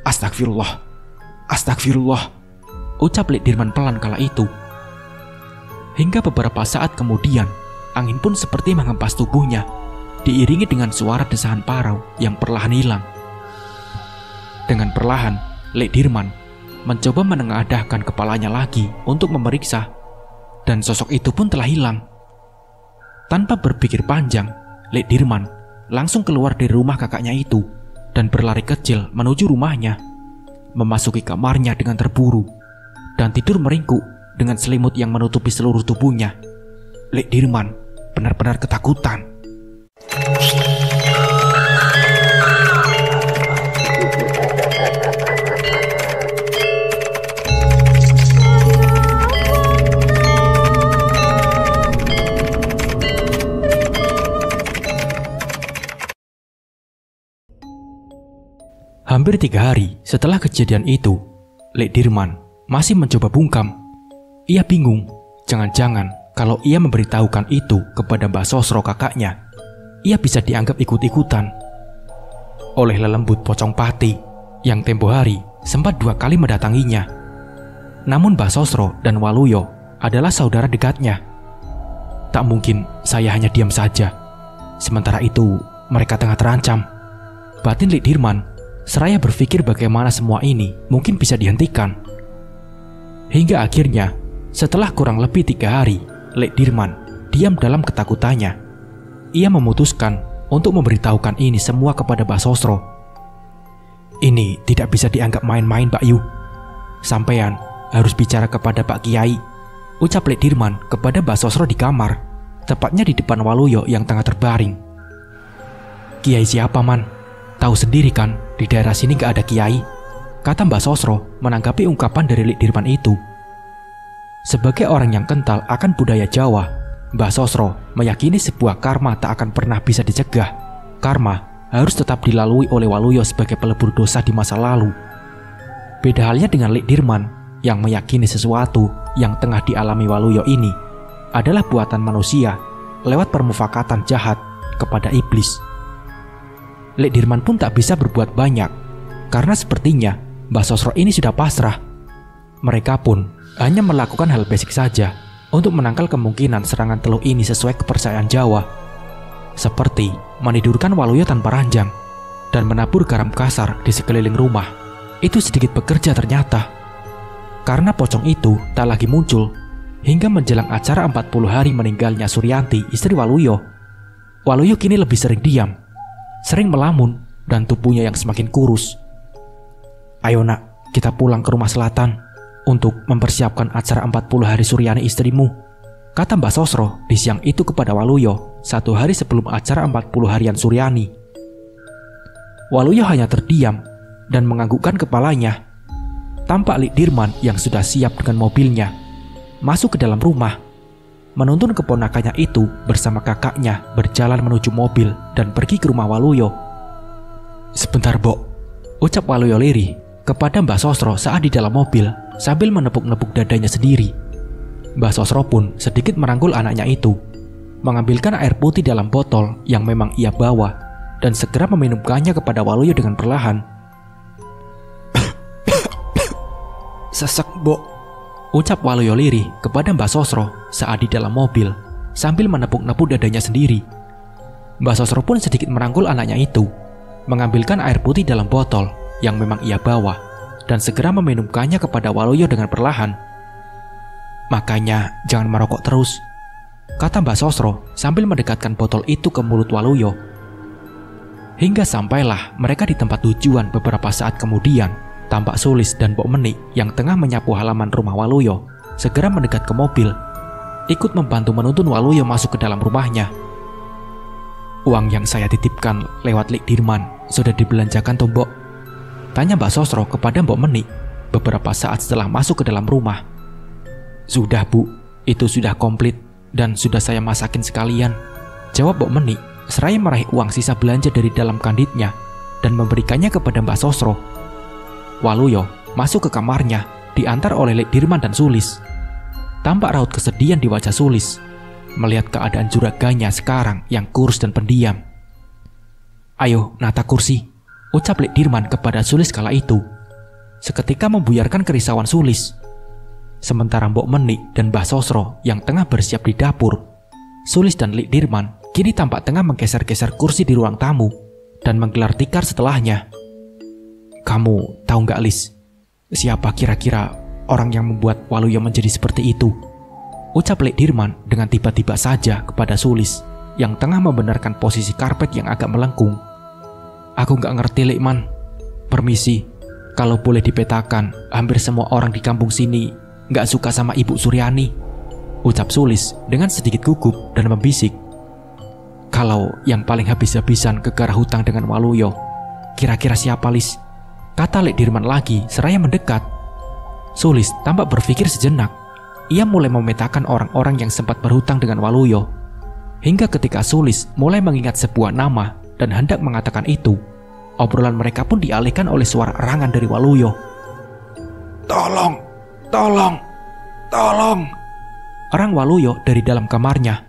Astagfirullah, astagfirullah, ucap Lek Dirman pelan kala itu. Hingga beberapa saat kemudian, angin pun seperti menghempas tubuhnya, diiringi dengan suara desahan parau yang perlahan hilang. Dengan perlahan, Lek Dirman mencoba menengadahkan kepalanya lagi untuk memeriksa, dan sosok itu pun telah hilang. Tanpa berpikir panjang, Lek Dirman langsung keluar dari rumah kakaknya itu dan berlari kecil menuju rumahnya, memasuki kamarnya dengan terburu, dan tidur meringkuk dengan selimut yang menutupi seluruh tubuhnya. Lek Dirman benar-benar ketakutan. Hampir 3 hari setelah kejadian itu, Lek Dirman masih mencoba bungkam. Ia bingung, jangan-jangan kalau ia memberitahukan itu kepada Mbak Sosro kakaknya, ia bisa dianggap ikut-ikutan oleh lelembut Pocong Pati yang tempo hari sempat 2 kali mendatanginya. Namun Mbak Sosro dan Waluyo adalah saudara dekatnya. Tak mungkin saya hanya diam saja, sementara itu mereka tengah terancam. Batin Lek Dirman seraya berpikir bagaimana semua ini mungkin bisa dihentikan. Hingga akhirnya, setelah kurang lebih 3 hari, Lek Dirman diam dalam ketakutannya. Ia memutuskan untuk memberitahukan ini semua kepada Mbak Sosro. Ini tidak bisa dianggap main-main, Pak Yu. Sampean harus bicara kepada Pak Kiai, ucap Lek Dirman kepada Mbak Sosro di kamar, tepatnya di depan Waluyo yang tengah terbaring. Kiai siapa, Man? Tahu sendiri kan, di daerah sini gak ada kiai, kata Mbak Sosro menanggapi ungkapan dari Lek Dirman itu. Sebagai orang yang kental akan budaya Jawa, Mbak Sosro meyakini sebuah karma tak akan pernah bisa dicegah. Karma harus tetap dilalui oleh Waluyo sebagai pelebur dosa di masa lalu. Beda halnya dengan Lek Dirman yang meyakini sesuatu yang tengah dialami Waluyo ini adalah buatan manusia lewat permufakatan jahat kepada iblis. Lek Dirman pun tak bisa berbuat banyak, karena sepertinya Mbak Sosro ini sudah pasrah. Mereka pun hanya melakukan hal basic saja untuk menangkal kemungkinan serangan teluh ini sesuai kepercayaan Jawa, seperti menidurkan Waluyo tanpa ranjang dan menabur garam kasar di sekeliling rumah. Itu sedikit bekerja ternyata, karena pocong itu tak lagi muncul hingga menjelang acara 40 hari meninggalnya Suryanti, istri Waluyo. Waluyo kini lebih sering diam, sering melamun, dan tubuhnya yang semakin kurus. Ayo nak, kita pulang ke rumah selatan untuk mempersiapkan acara 40 hari Suryani istrimu, kata Mbak Sosro di siang itu kepada Waluyo 1 hari sebelum acara 40 harian Suryani. Waluyo hanya terdiam dan menganggukkan kepalanya. Tampak Lek Dirman yang sudah siap dengan mobilnya masuk ke dalam rumah, menuntun keponakannya itu bersama kakaknya berjalan menuju mobil dan pergi ke rumah Waluyo. Sebentar, Bok, ucap Waluyo lirih kepada Mbak Sosro saat di dalam mobil sambil menepuk-nepuk dadanya sendiri. Mbak Sosro pun sedikit merangkul anaknya itu, mengambilkan air putih dalam botol yang memang ia bawa, dan segera meminumkannya kepada Waluyo dengan perlahan. Sesek, Bok, ucap Waluyo lirih kepada Mbak Sosro saat di dalam mobil sambil menepuk-nepuk dadanya sendiri. Mbak Sosro pun sedikit merangkul anaknya itu, mengambilkan air putih dalam botol yang memang ia bawa, dan segera meminumkannya kepada Waluyo dengan perlahan. Makanya jangan merokok terus, kata Mbak Sosro sambil mendekatkan botol itu ke mulut Waluyo. Hingga sampailah mereka di tempat tujuan. Beberapa saat kemudian, tampak Sulis dan Mbok Menik yang tengah menyapu halaman rumah Waluyo segera mendekat ke mobil, ikut membantu menuntun Waluyo masuk ke dalam rumahnya. Uang yang saya titipkan lewat Lek Dirman sudah dibelanjakan toh, Mbok? Tanya Mbak Sosro kepada Mbok Menik beberapa saat setelah masuk ke dalam rumah. Sudah, Bu, itu sudah komplit dan sudah saya masakin sekalian, jawab Mbok Menik seraya meraih uang sisa belanja dari dalam kanditnya dan memberikannya kepada Mbak Sosro. Waluyo masuk ke kamarnya diantar oleh Lek Dirman dan Sulis. Tampak raut kesedihan di wajah Sulis melihat keadaan juraganya sekarang yang kurus dan pendiam. Ayo nata kursi, ucap Lek Dirman kepada Sulis kala itu seketika membuyarkan kerisauan Sulis. Sementara Mbok Menik dan Mbah Sosro yang tengah bersiap di dapur, Sulis dan Lik Dirman kini tampak tengah menggeser-geser kursi di ruang tamu dan menggelar tikar setelahnya. "Kamu tahu nggak, Lis, siapa kira-kira orang yang membuat Waluyo menjadi seperti itu?" ucap Lik Dirman dengan tiba-tiba saja kepada Sulis yang tengah membenarkan posisi karpet yang agak melengkung. "Aku nggak ngerti, Likman. Permisi, kalau boleh dipetakan, hampir semua orang di kampung sini nggak suka sama Ibu Suryani," ucap Sulis dengan sedikit gugup dan membisik. "Kalau yang paling habis-habisan kegarah hutang dengan Waluyo, kira-kira siapa, Lis?" kata Lik Dirman lagi seraya mendekat. Sulis tampak berpikir sejenak. Ia mulai memetakan orang-orang yang sempat berhutang dengan Waluyo. Hingga ketika Sulis mulai mengingat sebuah nama dan hendak mengatakan itu, obrolan mereka pun dialihkan oleh suara erangan dari Waluyo. "Tolong! Tolong! Tolong!" erang Waluyo dari dalam kamarnya.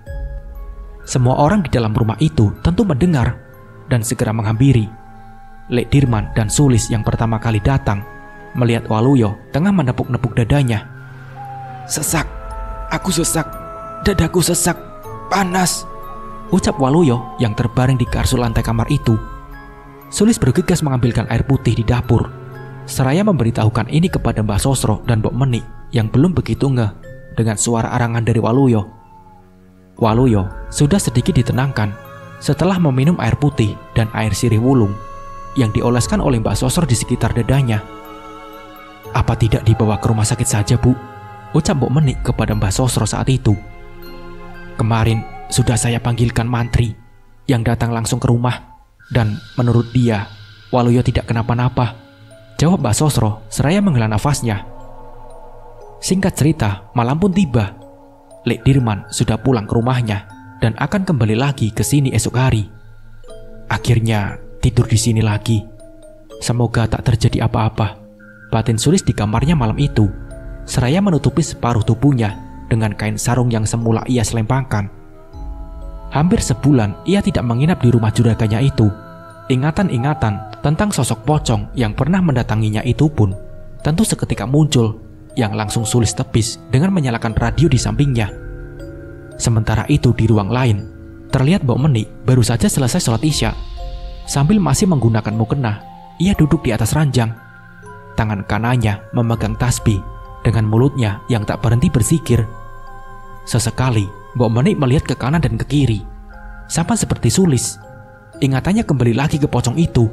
Semua orang di dalam rumah itu tentu mendengar dan segera menghampiri. Lik Dirman dan Sulis yang pertama kali datang melihat Waluyo tengah menepuk-nepuk dadanya. "Sesak, aku sesak, dadaku sesak, panas," ucap Waluyo yang terbaring di karsul lantai kamar itu. Sulis bergegas mengambilkan air putih di dapur, seraya memberitahukan ini kepada Mbah Sosro dan Mbok Menik yang belum begitu ngeh dengan suara arangan dari Waluyo. Waluyo sudah sedikit ditenangkan setelah meminum air putih dan air sirih wulung yang dioleskan oleh Mbah Sosro di sekitar dadanya. "Apa tidak dibawa ke rumah sakit saja, Bu?" ucap Mbok Menik kepada Mbah Sosro saat itu. "Kemarin sudah saya panggilkan mantri yang datang langsung ke rumah, dan menurut dia Waluyo tidak kenapa-napa," jawab Mbah Sosro seraya menghela nafasnya. Singkat cerita, malam pun tiba. Lik Dirman sudah pulang ke rumahnya dan akan kembali lagi ke sini esok hari. "Akhirnya tidur di sini lagi. Semoga tak terjadi apa-apa," batin Sulis di kamarnya malam itu, seraya menutupi separuh tubuhnya dengan kain sarung yang semula ia selempangkan. Hampir sebulan ia tidak menginap di rumah juraganya itu. Ingatan-ingatan tentang sosok pocong yang pernah mendatanginya itu pun tentu seketika muncul, yang langsung Sulis tepis dengan menyalakan radio di sampingnya. Sementara itu di ruang lain, terlihat Mbok Menik baru saja selesai sholat isya. Sambil masih menggunakan mukena, ia duduk di atas ranjang. Tangan kanannya memegang tasbih dengan mulutnya yang tak berhenti berzikir. Sesekali Mbok Menik melihat ke kanan dan ke kiri, sama seperti Sulis. Ingatannya kembali lagi ke pocong itu,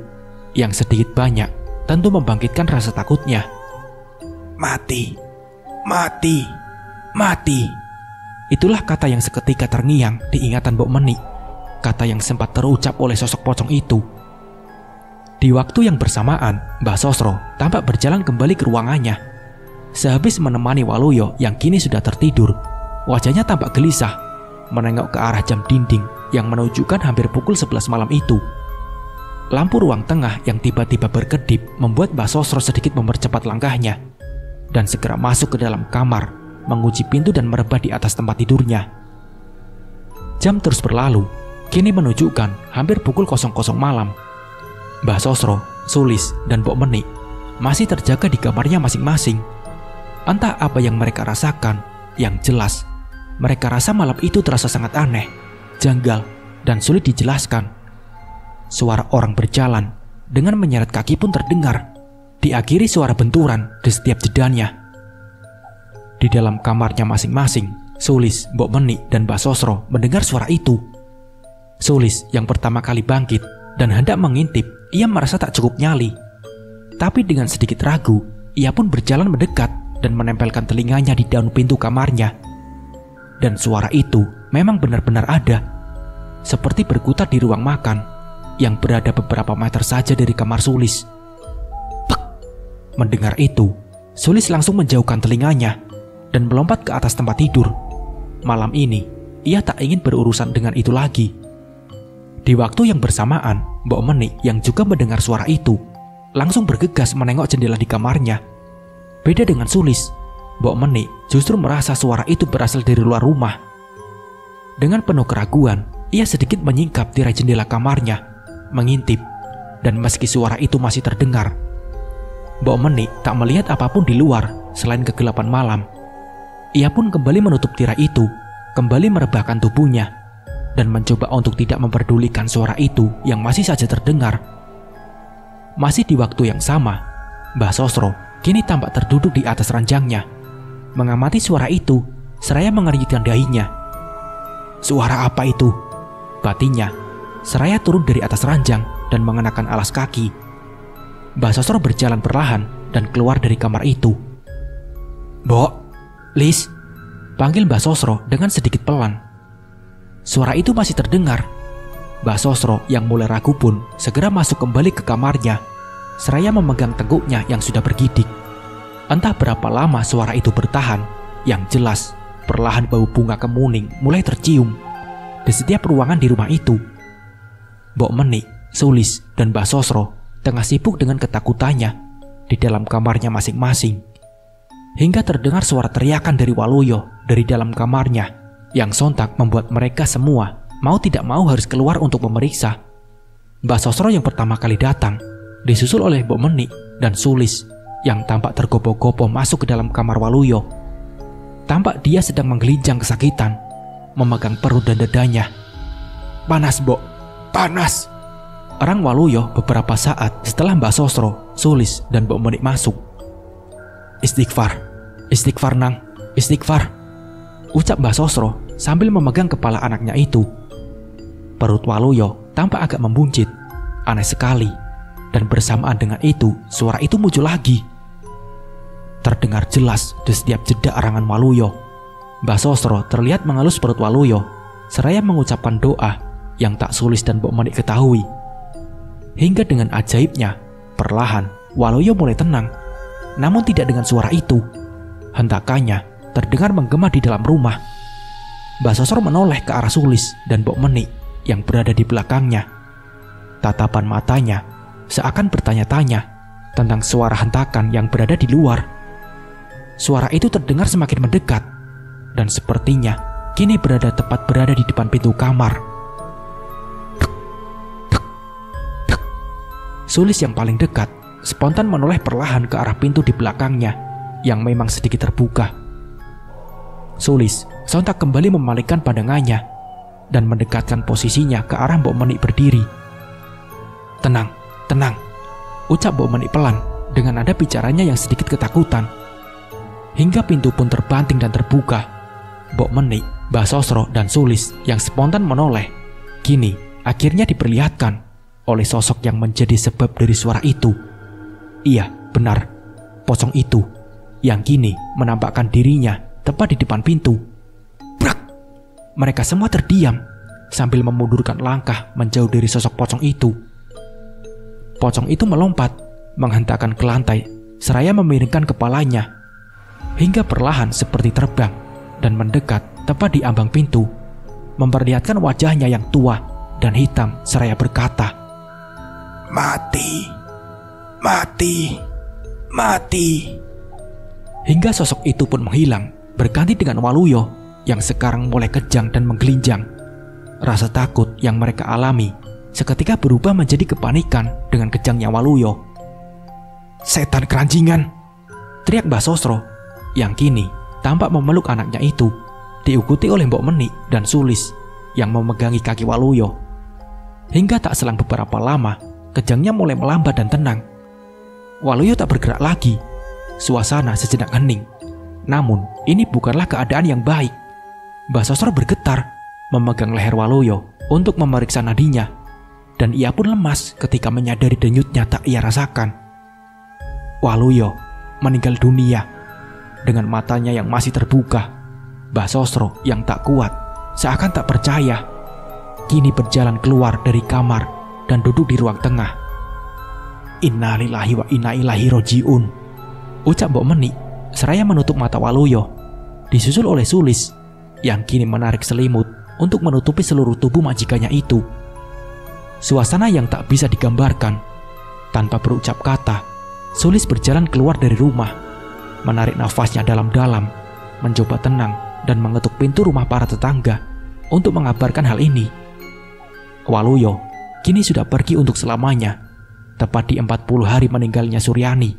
yang sedikit banyak tentu membangkitkan rasa takutnya. "Mati, mati, mati." Itulah kata yang seketika terngiang di ingatan Mbok Menik, kata yang sempat terucap oleh sosok pocong itu. Di waktu yang bersamaan, Mbah Sosro tampak berjalan kembali ke ruangannya. Sehabis menemani Waluyo yang kini sudah tertidur, wajahnya tampak gelisah, menengok ke arah jam dinding yang menunjukkan hampir pukul 11 malam itu. Lampu ruang tengah yang tiba-tiba berkedip membuat Mbah Sosro sedikit mempercepat langkahnya dan segera masuk ke dalam kamar, mengunci pintu dan merebah di atas tempat tidurnya. Jam terus berlalu, kini menunjukkan hampir pukul 00 malam. Mbah Sosro, Sulis, dan Mbok Menik masih terjaga di kamarnya masing-masing. Entah apa yang mereka rasakan, yang jelas mereka rasa malam itu terasa sangat aneh, janggal, dan sulit dijelaskan. Suara orang berjalan dengan menyeret kaki pun terdengar, diakhiri suara benturan di setiap jedanya. Di dalam kamarnya masing-masing, Sulis, Mbok Menik, dan Mbah Sosro mendengar suara itu. Sulis yang pertama kali bangkit dan hendak mengintip, ia merasa tak cukup nyali. Tapi dengan sedikit ragu, ia pun berjalan mendekat dan menempelkan telinganya di daun pintu kamarnya. Dan suara itu memang benar-benar ada, seperti berkutat di ruang makan yang berada beberapa meter saja dari kamar Sulis. Pek! Mendengar itu, Sulis langsung menjauhkan telinganya dan melompat ke atas tempat tidur. Malam ini, ia tak ingin berurusan dengan itu lagi. Di waktu yang bersamaan, Mbok Menik yang juga mendengar suara itu langsung bergegas menengok jendela di kamarnya. Beda dengan Sulis, Mbok Menik justru merasa suara itu berasal dari luar rumah. Dengan penuh keraguan, ia sedikit menyingkap tirai jendela kamarnya, mengintip, dan meski suara itu masih terdengar, Mbok Menik tak melihat apapun di luar selain kegelapan malam. Ia pun kembali menutup tirai itu, kembali merebahkan tubuhnya, dan mencoba untuk tidak memperdulikan suara itu yang masih saja terdengar. Masih di waktu yang sama, Mbah Sosro kini tampak terduduk di atas ranjangnya, mengamati suara itu seraya mengernyitkan dahinya. Suara apa itu? Batinnya seraya turun dari atas ranjang dan mengenakan alas kaki. Mbah Sosro berjalan perlahan dan keluar dari kamar itu. "Mbok, Lis," panggil Mbah Sosro dengan sedikit pelan. Suara itu masih terdengar. Mbah Sosro yang mulai ragu pun segera masuk kembali ke kamarnya, seraya memegang tengkuknya yang sudah bergidik. Entah berapa lama suara itu bertahan, yang jelas perlahan bau bunga kemuning mulai tercium di setiap ruangan di rumah itu. Mbok Menik, Sulis, dan Mbah Sosro tengah sibuk dengan ketakutannya di dalam kamarnya masing-masing. Hingga terdengar suara teriakan dari Waluyo dari dalam kamarnya, yang sontak membuat mereka semua mau tidak mau harus keluar untuk memeriksa. Mbah Sosro yang pertama kali datang, disusul oleh Mbok Menik dan Sulis yang tampak tergopoh-gopoh masuk ke dalam kamar Waluyo. Tampak dia sedang menggelinjang kesakitan, memegang perut dan dadanya. "Panas, Mbok, panas!" Orang Waluyo beberapa saat setelah Mbah Sosro, Sulis, dan Mbok Menik masuk. "Istighfar, istighfar Nang, istighfar," ucap Mbah Sosro sambil memegang kepala anaknya itu. Perut Waluyo tampak agak membuncit, aneh sekali, dan bersamaan dengan itu suara itu muncul lagi. Terdengar jelas di setiap jeda arangan Waluyo. Mbah Sosro terlihat mengelus perut Waluyo, seraya mengucapkan doa yang tak Sulis dan Mbok Menik ketahui. Hingga dengan ajaibnya, perlahan Waluyo mulai tenang, namun tidak dengan suara itu. Hentakannya terdengar menggema di dalam rumah. Mbah Sosro menoleh ke arah Sulis dan Mbok Menik yang berada di belakangnya. Tatapan matanya seakan bertanya-tanya tentang suara hentakan yang berada di luar. Suara itu terdengar semakin mendekat, dan sepertinya kini tepat berada di depan pintu kamar. Sulis yang paling dekat spontan menoleh perlahan ke arah pintu di belakangnya yang memang sedikit terbuka. Sulis sontak kembali memalingkan pandangannya dan mendekatkan posisinya ke arah Mbok Menik berdiri. "Tenang, tenang," ucap Mbok Menik pelan dengan nada bicaranya yang sedikit ketakutan. Hingga pintu pun terbanting dan terbuka. Mbok Menik, Mbah Sosro, dan Sulis yang spontan menoleh kini akhirnya diperlihatkan oleh sosok yang menjadi sebab dari suara itu. Iya, benar, pocong itu yang kini menampakkan dirinya tepat di depan pintu. Brak! Mereka semua terdiam sambil memundurkan langkah menjauh dari sosok pocong itu. Pocong itu melompat, menghentakkan ke lantai, seraya memiringkan kepalanya, hingga perlahan seperti terbang dan mendekat tepat di ambang pintu, memperlihatkan wajahnya yang tua dan hitam seraya berkata, "Mati, mati, mati." Hingga sosok itu pun menghilang, berganti dengan Waluyo yang sekarang mulai kejang dan menggelinjang. Rasa takut yang mereka alami seketika berubah menjadi kepanikan dengan kejangnya Waluyo. "Setan keranjingan!" teriak Mbah Sosro yang kini tampak memeluk anaknya itu, diikuti oleh Mbok Menik dan Sulis yang memegangi kaki Waluyo. Hingga tak selang beberapa lama, kejangnya mulai melambat dan tenang. Waluyo tak bergerak lagi. Suasana sejenak hening. Namun, ini bukanlah keadaan yang baik. Mbah Sosro bergetar, memegang leher Waluyo untuk memeriksa nadinya, dan ia pun lemas ketika menyadari denyutnya tak ia rasakan. Waluyo meninggal dunia. Dengan matanya yang masih terbuka, Mbah Sosro yang tak kuat, seakan tak percaya, kini berjalan keluar dari kamar dan duduk di ruang tengah. "Innalillahi wa inna ilaihi roji'un," ucap Mbok Menik seraya menutup mata Waluyo, disusul oleh Sulis yang kini menarik selimut untuk menutupi seluruh tubuh majikannya itu. Suasana yang tak bisa digambarkan. Tanpa berucap kata, Sulis berjalan keluar dari rumah, menarik nafasnya dalam-dalam, mencoba tenang dan mengetuk pintu rumah para tetangga untuk mengabarkan hal ini. Waluyo kini sudah pergi untuk selamanya, tepat di 40 hari meninggalnya Suryani.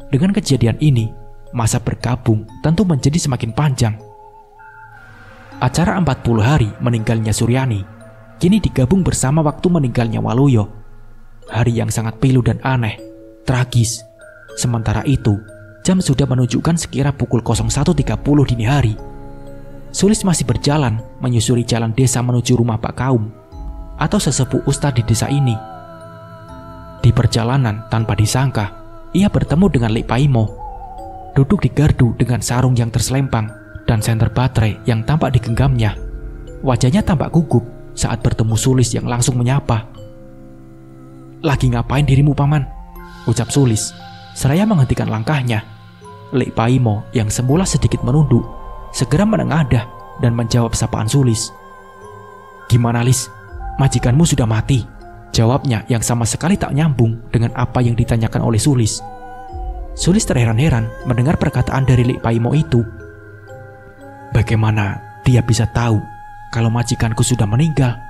Dengan kejadian ini, masa berkabung tentu menjadi semakin panjang. Acara 40 hari meninggalnya Suryani kini digabung bersama waktu meninggalnya Waluyo. Hari yang sangat pilu dan aneh, tragis. Sementara itu, jam sudah menunjukkan sekira pukul 01.30 dini hari. Sulis masih berjalan menyusuri jalan desa menuju rumah Pak Kaum atau sesepuh ustad di desa ini. Di perjalanan tanpa disangka, ia bertemu dengan Lek Paimo, duduk di gardu dengan sarung yang terselempang dan senter baterai yang tampak digenggamnya. Wajahnya tampak gugup saat bertemu Sulis yang langsung menyapa. "Lagi ngapain dirimu, Paman?" ucap Sulis, seraya menghentikan langkahnya. Lek Paimo yang semula sedikit menunduk, segera menengadah dan menjawab sapaan Sulis. "Gimana, Lis? Majikanmu sudah mati?" Jawabnya yang sama sekali tak nyambung dengan apa yang ditanyakan oleh Sulis. Sulis terheran-heran mendengar perkataan dari Lek Paimo itu. "Bagaimana dia bisa tahu kalau majikanku sudah meninggal?"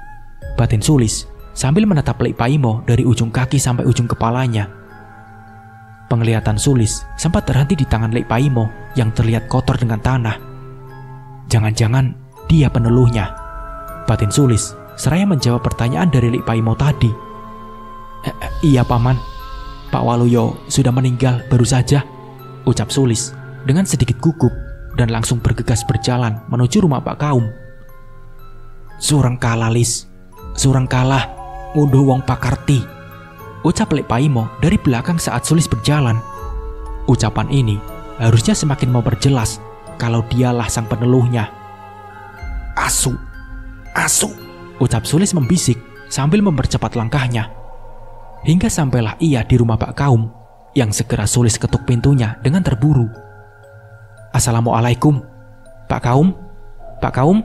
batin Sulis sambil menatap Lek Paimo dari ujung kaki sampai ujung kepalanya. Penglihatan Sulis sempat terhenti di tangan Lek Paimo yang terlihat kotor dengan tanah. "Jangan-jangan dia peneluhnya," batin Sulis seraya menjawab pertanyaan dari Lek Paimo tadi. "Iya, Paman. Pak Waluyo sudah meninggal baru saja," ucap Sulis dengan sedikit gugup dan langsung bergegas berjalan menuju rumah Pak Kaum. "Sureng kalah, Lis. Sureng kalah, ngunduh wong pakarti," ucap Lek Paimo dari belakang saat Sulis berjalan. Ucapan ini harusnya semakin memperjelas kalau dialah sang peneluhnya. "Asu, asu," ucap Sulis membisik sambil mempercepat langkahnya. Hingga sampailah ia di rumah Pak Kaum yang segera Sulis ketuk pintunya dengan terburu. "Assalamualaikum, Pak Kaum, Pak Kaum,"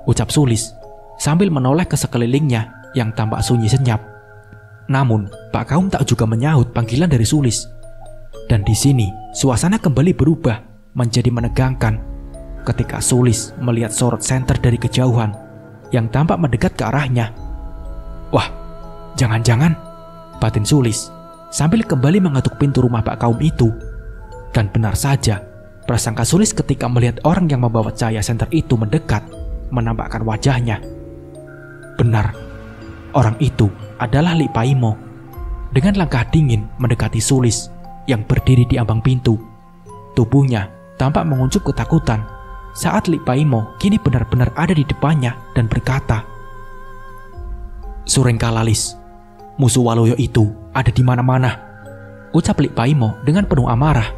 ucap Sulis sambil menoleh ke sekelilingnya yang tampak sunyi senyap. Namun Pak Kaum tak juga menyahut panggilan dari Sulis. Dan di sini suasana kembali berubah menjadi menegangkan ketika Sulis melihat sorot senter dari kejauhan yang tampak mendekat ke arahnya. "Wah, jangan-jangan," batin Sulis sambil kembali mengetuk pintu rumah Pak Kaum itu. Dan benar saja, prasangka Sulis ketika melihat orang yang membawa cahaya senter itu mendekat, menampakkan wajahnya. Benar, orang itu adalah Lek Paimo. Dengan langkah dingin mendekati Sulis yang berdiri di ambang pintu. Tubuhnya tampak menguncup ketakutan saat Lek Paimo kini benar-benar ada di depannya dan berkata, "Sureng kalah, Lis. Musuh Waluyo itu ada di mana-mana," ucap Lek Paimo dengan penuh amarah.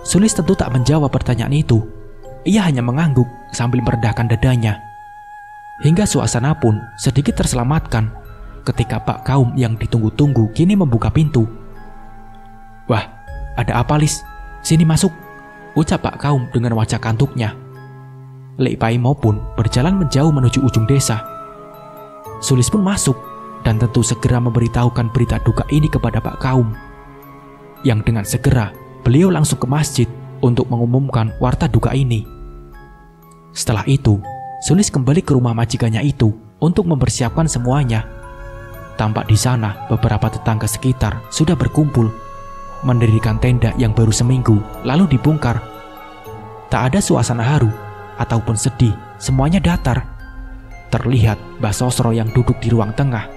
Sulis tentu tak menjawab pertanyaan itu. Ia hanya mengangguk sambil merendahkan dadanya. Hingga suasana pun sedikit terselamatkan ketika Pak Kaum yang ditunggu-tunggu kini membuka pintu. "Wah, ada apa, Lis? Sini masuk," ucap Pak Kaum dengan wajah kantuknya. Lek Paimo pun berjalan menjauh menuju ujung desa. Sulis pun masuk dan tentu segera memberitahukan berita duka ini kepada Pak Kaum. Yang dengan segera beliau langsung ke masjid untuk mengumumkan warta duka ini. Setelah itu, Sulis kembali ke rumah majikannya itu untuk mempersiapkan semuanya. Tampak di sana beberapa tetangga sekitar sudah berkumpul, mendirikan tenda yang baru seminggu lalu dibongkar. Tak ada suasana haru ataupun sedih, semuanya datar. Terlihat Mbah Sosro yang duduk di ruang tengah,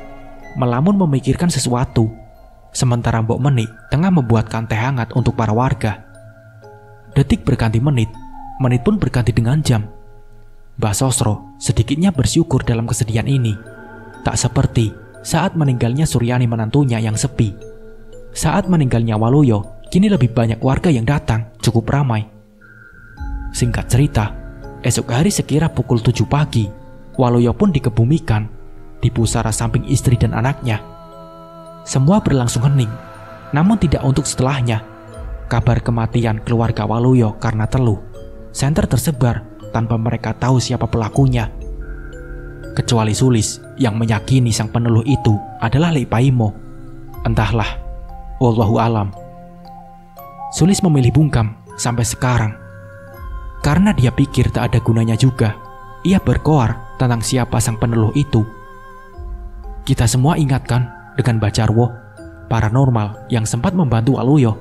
melamun memikirkan sesuatu, sementara Mbok Menik tengah membuatkan teh hangat untuk para warga. Detik berganti menit, menit pun berganti dengan jam. Mbah Sosro sedikitnya bersyukur dalam kesedihan ini. Tak seperti saat meninggalnya Suryani menantunya yang sepi. Saat meninggalnya Waluyo, kini lebih banyak warga yang datang, cukup ramai. Singkat cerita, esok hari sekira pukul 7 pagi, Waluyo pun dikebumikan di pusara samping istri dan anaknya. Semua berlangsung hening, namun tidak untuk setelahnya. Kabar kematian keluarga Waluyo karena teluh, senter tersebar tanpa mereka tahu siapa pelakunya. Kecuali Sulis yang meyakini sang peneluh itu adalah Lek Paimo. Entahlah, wallahu alam. Sulis memilih bungkam sampai sekarang. Karena dia pikir tak ada gunanya juga, ia berkoar tentang siapa sang peneluh itu. Kita semua ingatkan dengan Mbah Jarwo, paranormal yang sempat membantu Waluyo.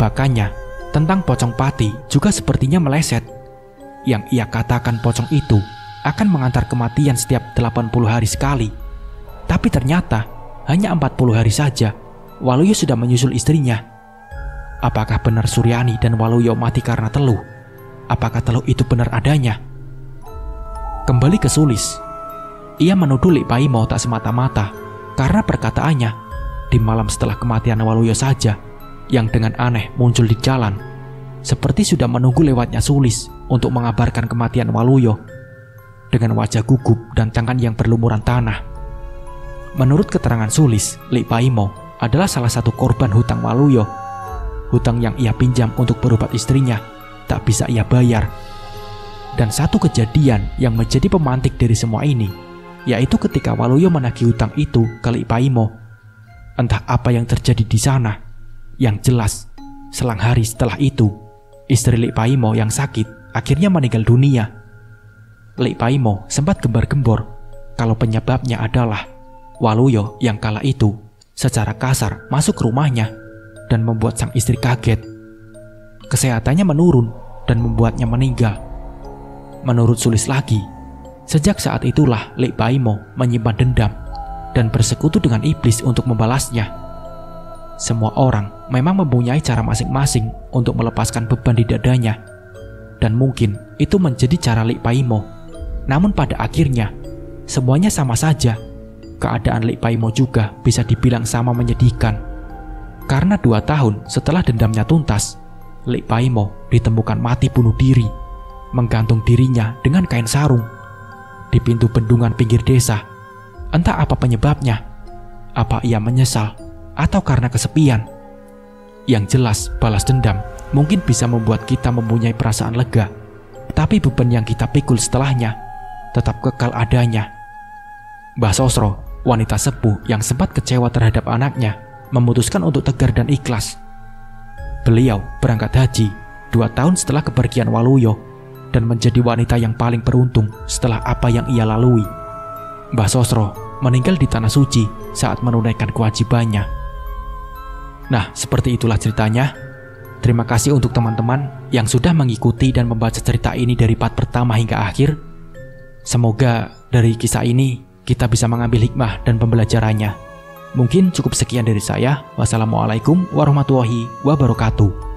Tebakannya tentang pocong Pati juga sepertinya meleset. Yang ia katakan pocong itu akan mengantar kematian setiap 80 hari sekali. Tapi ternyata hanya 40 hari saja Waluyo sudah menyusul istrinya. Apakah benar Suryani dan Waluyo mati karena teluh? Apakah teluh itu benar adanya? Kembali ke Sulis. Ia menuduh Lik Baimo tak semata-mata karena perkataannya di malam setelah kematian Waluyo saja yang dengan aneh muncul di jalan, seperti sudah menunggu lewatnya Sulis untuk mengabarkan kematian Waluyo dengan wajah gugup dan tangan yang berlumuran tanah. Menurut keterangan Sulis, Lik Baimo adalah salah satu korban hutang Waluyo. Hutang yang ia pinjam untuk berobat istrinya tak bisa ia bayar. Dan satu kejadian yang menjadi pemantik dari semua ini, yaitu ketika Waluyo menagih hutang itu ke Lik Baimo. Entah apa yang terjadi di sana. Yang jelas, selang hari setelah itu, istri Lik Baimo yang sakit akhirnya meninggal dunia. Lik Baimo sempat gembar-gembor kalau penyebabnya adalah Waluyo yang kala itu secara kasar masuk ke rumahnya dan membuat sang istri kaget. Kesehatannya menurun dan membuatnya meninggal. Menurut Sulis lagi, sejak saat itulah Lik Baimo menyimpan dendam dan bersekutu dengan iblis untuk membalasnya. Semua orang memang mempunyai cara masing-masing untuk melepaskan beban di dadanya, dan mungkin itu menjadi cara Lik Baimo. Namun pada akhirnya semuanya sama saja. Keadaan Lik Baimo juga bisa dibilang sama menyedihkan. Karena 2 tahun setelah dendamnya tuntas, Lik Baimo ditemukan mati bunuh diri, menggantung dirinya dengan kain sarung di pintu bendungan pinggir desa. Entah apa penyebabnya, apa ia menyesal atau karena kesepian. Yang jelas, balas dendam mungkin bisa membuat kita mempunyai perasaan lega, tapi beban yang kita pikul setelahnya tetap kekal adanya. Mbah Sosro, wanita sepuh yang sempat kecewa terhadap anaknya, memutuskan untuk tegar dan ikhlas. Beliau berangkat haji 2 tahun setelah kepergian Waluyo dan menjadi wanita yang paling beruntung setelah apa yang ia lalui. Mbah Sosro meninggal di Tanah Suci saat menunaikan kewajibannya. Nah, seperti itulah ceritanya. Terima kasih untuk teman-teman yang sudah mengikuti dan membaca cerita ini dari part pertama hingga akhir. Semoga dari kisah ini kita bisa mengambil hikmah dan pembelajarannya. Mungkin cukup sekian dari saya. Wassalamualaikum warahmatullahi wabarakatuh.